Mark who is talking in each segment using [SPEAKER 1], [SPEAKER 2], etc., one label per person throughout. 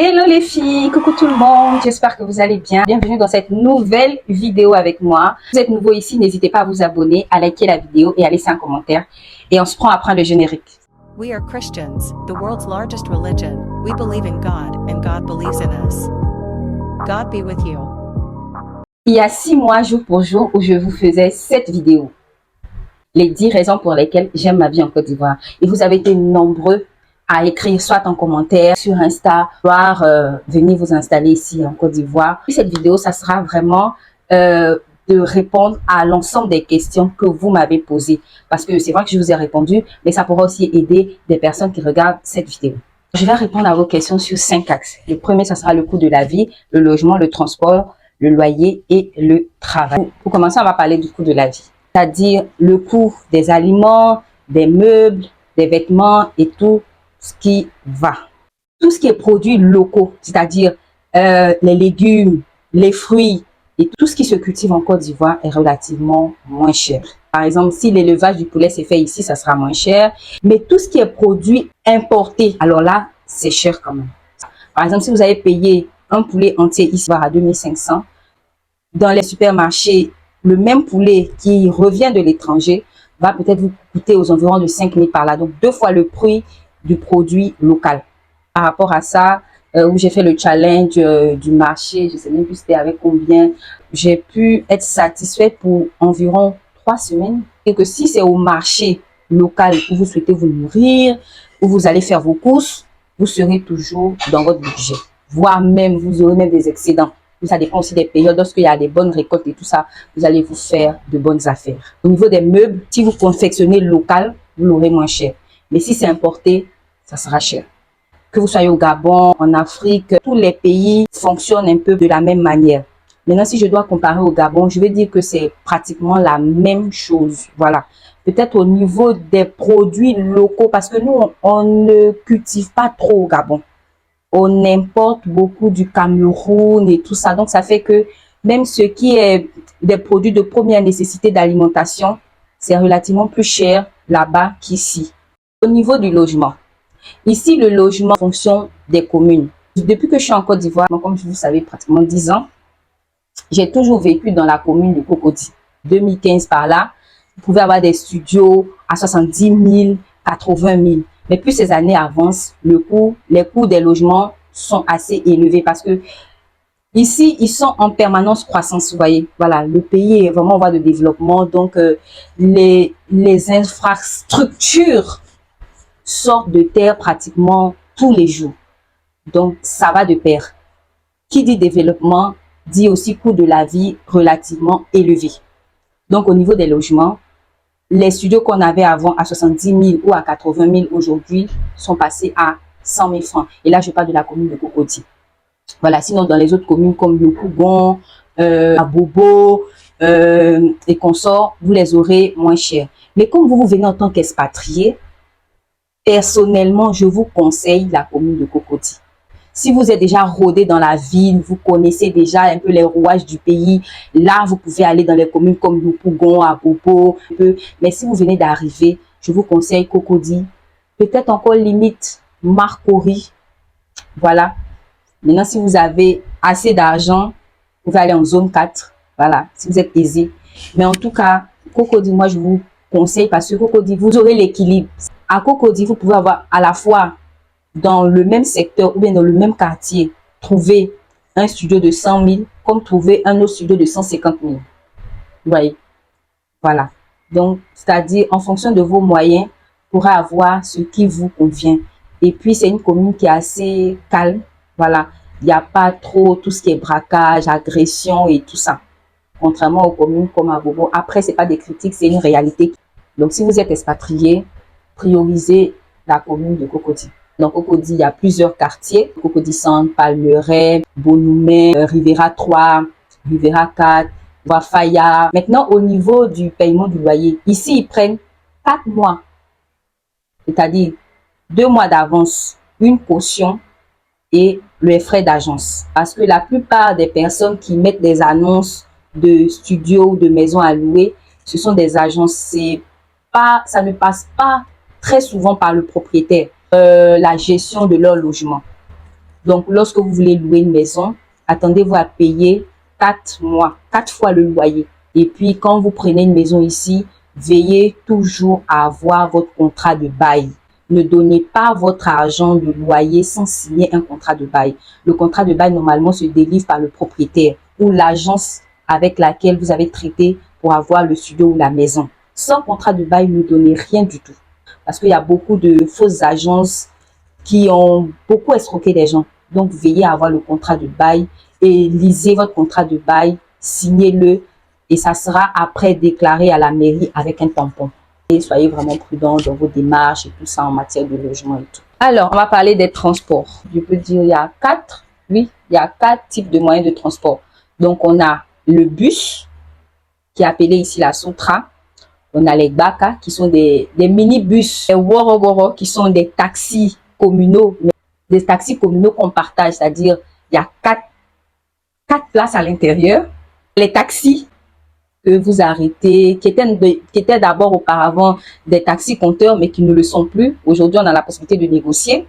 [SPEAKER 1] Hello les filles, coucou tout le monde, j'espère que vous allez bien. Bienvenue dans cette nouvelle vidéo avec moi. Si vous êtes nouveau ici, n'hésitez pas à vous abonner, à liker la vidéo et à laisser un commentaire. Et on se prend après le générique.
[SPEAKER 2] We are Christians, the world's largest religion. We believe in God, and God believes in us. God be with you.
[SPEAKER 1] Il y a 6 mois, jour pour jour, où je vous faisais cette vidéo. Les 10 raisons pour lesquelles j'aime ma vie en Côte d'Ivoire. Et vous avez été nombreux à écrire soit en commentaire sur Insta, voire venir vous installer ici en Côte d'Ivoire. Cette vidéo, ça sera vraiment de répondre à l'ensemble des questions que vous m'avez posées. Parce que c'est vrai que je vous ai répondu, mais ça pourra aussi aider des personnes qui regardent cette vidéo. Je vais répondre à vos questions sur 5 axes. Le premier, ça sera le coût de la vie, le logement, le transport, le loyer et le travail. Pour commencer, on va parler du coût de la vie. C'est-à-dire le coût des aliments, des meubles, des vêtements et tout ce qui va. Tout ce qui est produits locaux, c'est-à-dire les légumes, les fruits et tout ce qui se cultive en Côte d'Ivoire est relativement moins cher. Par exemple, si l'élevage du poulet s'est fait ici, ça sera moins cher. Mais tout ce qui est produit importé, alors là, c'est cher quand même. Par exemple, si vous avez payé un poulet entier ici à 2500, dans les supermarchés, le même poulet qui revient de l'étranger va peut-être vous coûter aux environs de 5000 par là. Donc, 2 fois le prix du produit local. Par rapport à ça, où j'ai fait le challenge du marché, je ne sais même plus c'était avec combien, j'ai pu être satisfaite pour environ 3 semaines. Et que si c'est au marché local où vous souhaitez vous nourrir, où vous allez faire vos courses, vous serez toujours dans votre budget. Voire même, vous aurez même des excédents. Ça dépend aussi des périodes. Lorsqu'il y a des bonnes récoltes et tout ça, vous allez vous faire de bonnes affaires. Au niveau des meubles, si vous confectionnez local, vous l'aurez moins cher. Mais si c'est importé, ça sera cher. Que vous soyez au Gabon, en Afrique, tous les pays fonctionnent un peu de la même manière. Maintenant, si je dois comparer au Gabon, je vais dire que c'est pratiquement la même chose. Voilà. Peut-être au niveau des produits locaux, parce que nous, on ne cultive pas trop au Gabon. On importe beaucoup du Cameroun et tout ça. Donc, ça fait que même ce qui est des produits de première nécessité d'alimentation, c'est relativement plus cher là-bas qu'ici. Au niveau du logement, ici, le logement en fonction des communes. Depuis que je suis en Côte d'Ivoire, comme vous savez, pratiquement 10 ans, j'ai toujours vécu dans la commune de Cocody. 2015 par là, vous pouvez avoir des studios à 70 000, 80 000. Mais plus ces années avancent, les coûts des logements sont assez élevés parce que ici, ils sont en permanence croissance, vous voyez. Voilà, le pays est vraiment en voie de développement. Donc, les infrastructures sortent de terre pratiquement tous les jours. Donc, ça va de pair. Qui dit développement, dit aussi coût de la vie relativement élevé. Donc, au niveau des logements, les studios qu'on avait avant à 70 000 ou à 80 000 aujourd'hui sont passés à 100 000 francs. Et là, je parle de la commune de Cocody. Voilà, sinon dans les autres communes comme le Pougon, Abobo et consorts, vous les aurez moins chers. Mais comme vous venez en tant qu'expatrié, personnellement, je vous conseille la commune de Cocody. Si vous êtes déjà rodé dans la ville, vous connaissez déjà un peu les rouages du pays, là, vous pouvez aller dans les communes comme Loupugon, Abobo. Mais si vous venez d'arriver, je vous conseille Cocody. Peut-être encore limite Marcory. Voilà. Maintenant, si vous avez assez d'argent, vous pouvez aller en zone 4. Voilà, si vous êtes aisé. Mais en tout cas, Cocody, moi, je vous conseille parce que Cocody, vous aurez l'équilibre. À Cocody, vous pouvez avoir à la fois dans le même secteur ou bien dans le même quartier, trouver un studio de 100 000 comme trouver un autre studio de 150 000. Vous voyez? Voilà. Donc, c'est-à-dire, en fonction de vos moyens, vous pourrez avoir ce qui vous convient. Et puis, c'est une commune qui est assez calme. Voilà. Il n'y a pas trop tout ce qui est braquage, agression et tout ça. Contrairement aux communes comme à Bobo. Après, ce n'est pas des critiques, c'est une réalité. Donc, si vous êtes expatrié, priorisez la commune de Cocody. Donc, Cocody, il y a plusieurs quartiers. Cocody Centre, Palmeraie, Bonoumé, Rivera 3, Rivera 4, Wafaya. Maintenant, au niveau du paiement du loyer, ici, ils prennent 4 mois. C'est-à-dire 2 mois d'avance, une caution et les frais d'agence. Parce que la plupart des personnes qui mettent des annonces de studios ou de maisons à louer, ce sont des agences. Ça ne passe pas très souvent par le propriétaire. La gestion de leur logement. Donc, lorsque vous voulez louer une maison, attendez-vous à payer 4 mois, 4 fois le loyer. Et puis, quand vous prenez une maison ici, veillez toujours à avoir votre contrat de bail. Ne donnez pas votre argent de loyer sans signer un contrat de bail. Le contrat de bail, normalement, se délivre par le propriétaire ou l'agence avec laquelle vous avez traité pour avoir le studio ou la maison. Sans contrat de bail, ne donnez rien du tout. Parce qu'il y a beaucoup de fausses agences qui ont beaucoup escroqué les gens. Donc, veillez à avoir le contrat de bail et lisez votre contrat de bail, signez-le et ça sera après déclaré à la mairie avec un tampon. Et soyez vraiment prudents dans vos démarches et tout ça en matière de logement et tout. Alors, on va parler des transports. Je peux dire, il y a 4 types de moyens de transport. Donc, on a le bus, qui est appelé ici la Soutra. On a les Baka, qui sont des minibus. Les Worogoro, qui sont des taxis communaux. Des taxis communaux qu'on partage, c'est-à-dire, il y a 4 places à l'intérieur. Les taxis que vous arrêtez, qui étaient d'abord auparavant des taxis compteurs, mais qui ne le sont plus. Aujourd'hui, on a la possibilité de négocier.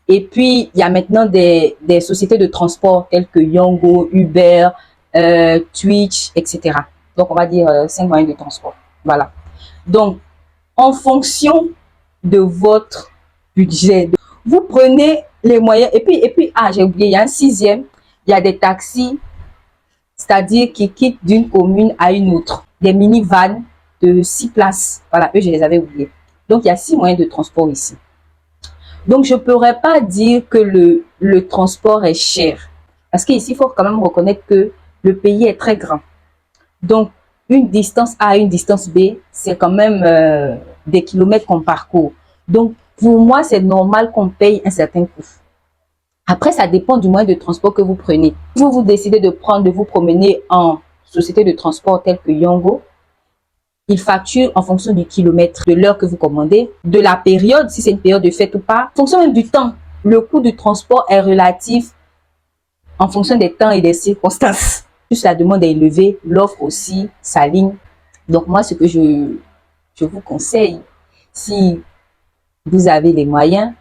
[SPEAKER 1] Et puis, il y a maintenant des sociétés de transport telles que Yango, Uber, Twitch, etc. Donc, on va dire 5 moyens de transport. Voilà. Donc, en fonction de votre budget, vous prenez les moyens. Et puis j'ai oublié, il y a un 6e, il y a des taxis, c'est-à-dire qui quittent d'une commune à une autre. Des minivans de 6 places. Voilà, eux, je les avais oubliés. Donc, il y a 6 moyens de transport ici. Donc, je ne pourrais pas dire que le transport est cher. Parce qu'ici, il faut quand même reconnaître que le pays est très grand. Donc, une distance A à une distance B, c'est quand même des kilomètres qu'on parcourt. Donc, pour moi, c'est normal qu'on paye un certain coût. Après, ça dépend du moyen de transport que vous prenez. Si vous décidez de vous promener en société de transport telle que Yango, il facture en fonction du kilomètre, de l'heure que vous commandez, de la période, si c'est une période de fête ou pas, en fonction même du temps. Le coût du transport est relatif en fonction des temps et des circonstances. Plus la demande est élevée, l'offre aussi s'aligne. Donc moi, ce que je vous conseille, si vous avez les moyens,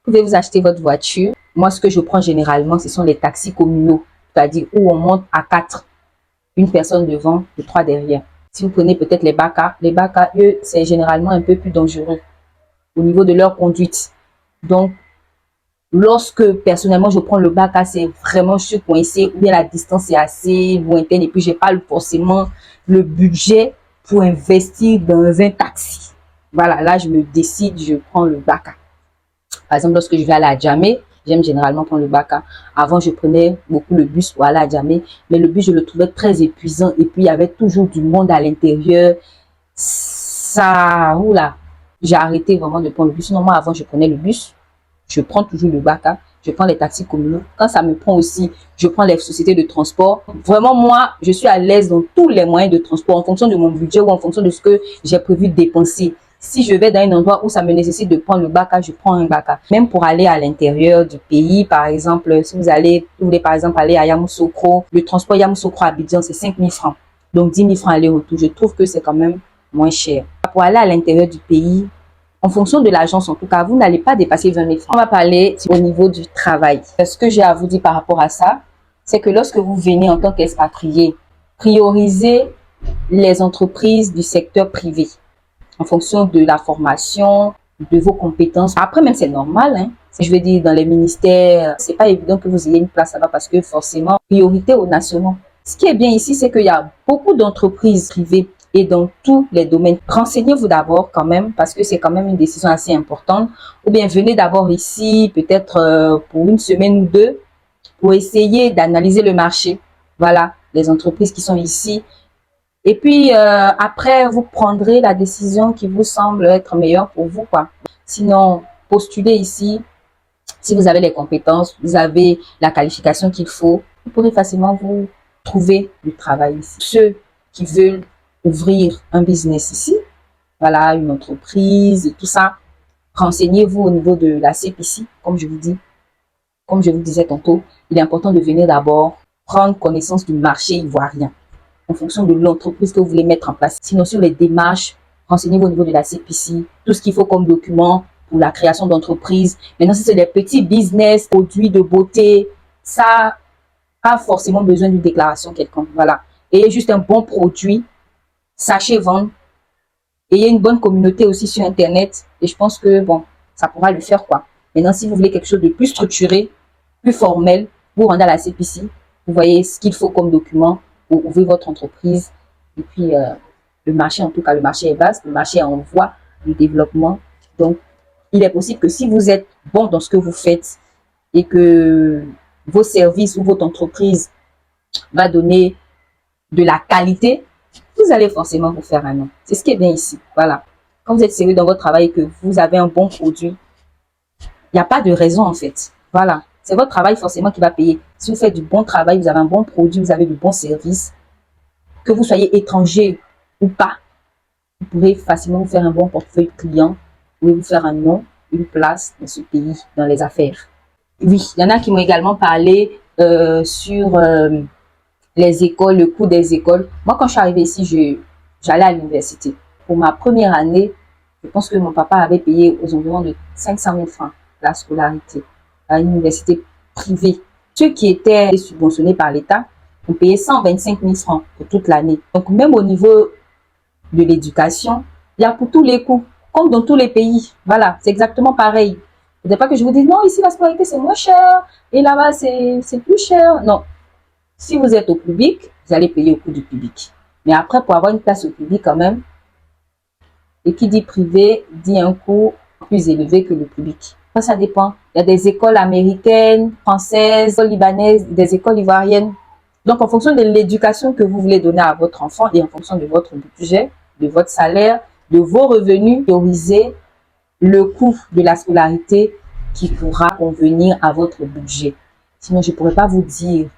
[SPEAKER 1] vous pouvez vous acheter votre voiture. Moi, ce que je prends généralement, ce sont les taxis communaux, c'est-à-dire où on monte à 4, une personne devant et 3 derrière. Si vous prenez peut-être les Baka, eux, c'est généralement un peu plus dangereux au niveau de leur conduite. Donc, lorsque personnellement je prends le Baka, c'est vraiment je suis coincée ou bien la distance est assez lointaine et puis j'ai pas forcément le budget pour investir dans un taxi. Voilà, là je me décide, je prends le Baka. Par exemple, lorsque je vais aller à Djamé, j'aime généralement prendre le Baka. Avant, je prenais beaucoup le bus pour aller à Djamé, mais le bus, je le trouvais très épuisant et puis il y avait toujours du monde à l'intérieur. Ça, oula, j'ai arrêté vraiment de prendre le bus. Sinon, moi, avant, je prenais le bus. Je prends toujours le Baka. Je prends les taxis communaux. Quand ça me prend aussi, je prends les sociétés de transport. Vraiment, moi, je suis à l'aise dans tous les moyens de transport en fonction de mon budget ou en fonction de ce que j'ai prévu de dépenser. Si je vais dans un endroit où ça me nécessite de prendre le Baka, je prends un Baka. Même pour aller à l'intérieur du pays, par exemple, si vous voulez par exemple aller à Yamoussoukro, le transport Yamoussoukro à Abidjan, c'est 5 000 francs. Donc 10 000 francs aller-retour. Je trouve que c'est quand même moins cher. Pour aller à l'intérieur du pays, en fonction de l'agence, en tout cas, vous n'allez pas dépasser 20 000 francs. On va parler au niveau du travail. Ce que j'ai à vous dire par rapport à ça, c'est que lorsque vous venez en tant qu'expatrié, priorisez les entreprises du secteur privé en fonction de la formation, de vos compétences. Après, même, c'est normal, hein. Je veux dire, dans les ministères, c'est pas évident que vous ayez une place là-bas parce que forcément, priorité aux nationaux. Ce qui est bien ici, c'est qu'il y a beaucoup d'entreprises privées et dans tous les domaines. Renseignez-vous d'abord quand même parce que c'est quand même une décision assez importante. Ou bien venez d'abord ici, peut-être pour une semaine ou deux, pour essayer d'analyser le marché. Voilà, les entreprises qui sont ici. Et puis, après, vous prendrez la décision qui vous semble être meilleure pour vous, quoi. Sinon, postulez ici. Si vous avez les compétences, vous avez la qualification qu'il faut, vous pourrez facilement vous trouver du travail ici. Ceux qui veulent ouvrir un business ici, voilà, une entreprise et tout ça, renseignez-vous au niveau de la CPC, comme je vous dis. Comme je vous disais tantôt, il est important de venir d'abord prendre connaissance du marché ivoirien en fonction de l'entreprise que vous voulez mettre en place. Sinon, sur les démarches, renseignez-vous au niveau de la CPC, tout ce qu'il faut comme document, pour la création d'entreprises. Maintenant, si c'est des petits business, produits de beauté, ça pas forcément besoin d'une déclaration quelconque. Voilà. Ayez juste un bon produit, sachez vendre. Ayez une bonne communauté aussi sur Internet. Et je pense que, bon, ça pourra le faire, quoi. Maintenant, si vous voulez quelque chose de plus structuré, plus formel, vous rendez à la CPC, vous voyez ce qu'il faut comme document pour ouvrir votre entreprise. Et puis, le marché, en tout cas, le marché est vaste, le marché est en voie de développement. Donc, il est possible que si vous êtes bon dans ce que vous faites et que vos services ou votre entreprise va donner de la qualité, vous allez forcément vous faire un nom. C'est ce qui est bien ici. Voilà. Quand vous êtes sérieux dans votre travail et que vous avez un bon produit, il n'y a pas de raison en fait. Voilà. C'est votre travail forcément qui va payer. Si vous faites du bon travail, vous avez un bon produit, vous avez du bon service, que vous soyez étranger ou pas, vous pourrez facilement vous faire un bon portefeuille client, vous pouvez vous faire un nom, une place dans ce pays, dans les affaires. Oui, il y en a qui m'ont également parlé sur les écoles, le coût des écoles. Moi, quand je suis arrivée ici, j'allais à l'université. Pour ma première année, je pense que mon papa avait payé aux environs de 500 000 francs la scolarité à une université privée. Ceux qui étaient subventionnés par l'État ont payé 125 000 francs pour toute l'année. Donc, même au niveau de l'éducation, il y a pour tous les coûts, comme dans tous les pays. Voilà, c'est exactement pareil. Il ne faut pas que je vous dise, non, ici, la scolarité, c'est moins cher, et là-bas, c'est plus cher. Non. Si vous êtes au public, vous allez payer au coût du public. Mais après, pour avoir une place au public quand même, et qui dit privé, dit un coût plus élevé que le public. Ça dépend. Il y a des écoles américaines, françaises, libanaises, des écoles ivoiriennes. Donc, en fonction de l'éducation que vous voulez donner à votre enfant et en fonction de votre budget, de votre salaire, de vos revenus, priorisez le coût de la scolarité qui pourra convenir à votre budget. Sinon, je ne pourrais pas vous dire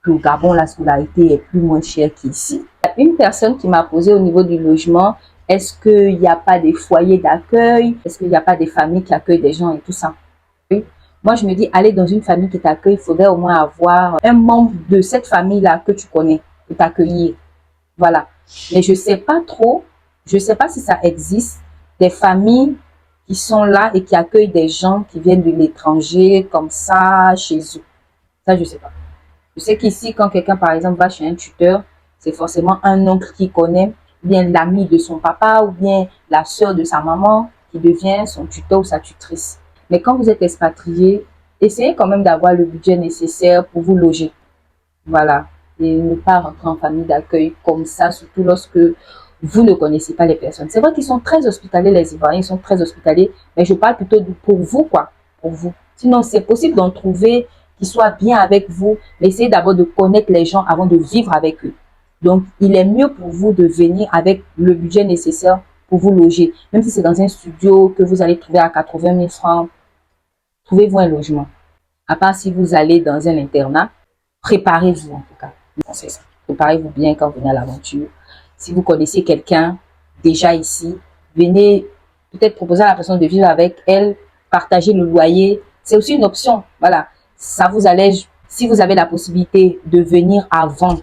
[SPEAKER 1] qu'au Gabon, la scolarité est plus moins chère qu'ici. Il y a une personne qui m'a posé au niveau du logement, est-ce qu'il n'y a pas des foyers d'accueil? Est-ce qu'il n'y a pas des familles qui accueillent des gens et tout ça? Oui. Moi, je me dis, aller dans une famille qui t'accueille, il faudrait au moins avoir un membre de cette famille-là que tu connais pour t'accueillir. Voilà. Mais je ne sais pas trop, je ne sais pas si ça existe, des familles qui sont là et qui accueillent des gens qui viennent de l'étranger comme ça chez eux. Ça, je ne sais pas. Je sais qu'ici, quand quelqu'un, par exemple, va chez un tuteur, c'est forcément un oncle qui connaît, ou bien l'ami de son papa, ou bien la sœur de sa maman qui devient son tuteur ou sa tutrice. Mais quand vous êtes expatrié, essayez quand même d'avoir le budget nécessaire pour vous loger. Voilà. Et ne pas rentrer en famille d'accueil comme ça, surtout lorsque vous ne connaissez pas les personnes. C'est vrai qu'ils sont très hospitaliers, les Ivoiriens, ils sont très hospitaliers, mais je parle plutôt pour vous, quoi. Pour vous. Sinon, c'est possible d'en trouver qui soient bien avec vous, mais essayez d'abord de connaître les gens avant de vivre avec eux. Donc, il est mieux pour vous de venir avec le budget nécessaire pour vous loger. Même si c'est dans un studio que vous allez trouver à 80 000 francs, trouvez-vous un logement. À part si vous allez dans un internat, préparez-vous en tout cas. C'est ça. Préparez-vous bien quand vous venez à l'aventure. Si vous connaissez quelqu'un déjà ici, venez peut-être proposer à la personne de vivre avec elle, partager le loyer. C'est aussi une option. Voilà. Ça vous allège. Si vous avez la possibilité de venir avant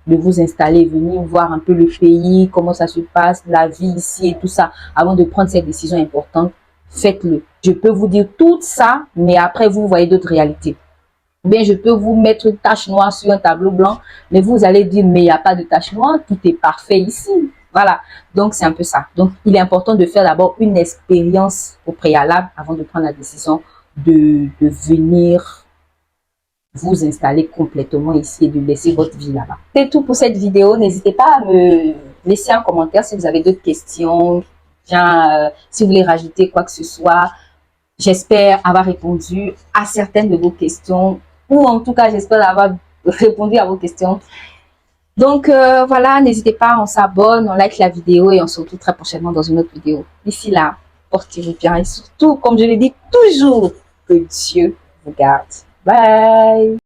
[SPEAKER 1] de vous installer, venir voir un peu le pays, comment ça se passe, la vie ici et tout ça, avant de prendre cette décision importante, faites-le. Je peux vous dire tout ça, mais après vous voyez d'autres réalités. Bien, je peux vous mettre une tache noire sur un tableau blanc, mais vous allez dire, mais il n'y a pas de tache noire, tout est parfait ici. Voilà, donc c'est un peu ça. Donc, il est important de faire d'abord une expérience au préalable avant de prendre la décision de venir vous installer complètement ici et de laisser votre vie là-bas. C'est tout pour cette vidéo. N'hésitez pas à me laisser un commentaire si vous avez d'autres questions, bien, si vous voulez rajouter quoi que ce soit. J'espère avoir répondu à certaines de vos questions, ou en tout cas, j'espère avoir répondu à vos questions. Donc, voilà, n'hésitez pas, on s'abonne, on like la vidéo et on se retrouve très prochainement dans une autre vidéo. D'ici là, portez-vous bien et surtout, comme je l'ai dit toujours, que Dieu vous garde. Bye!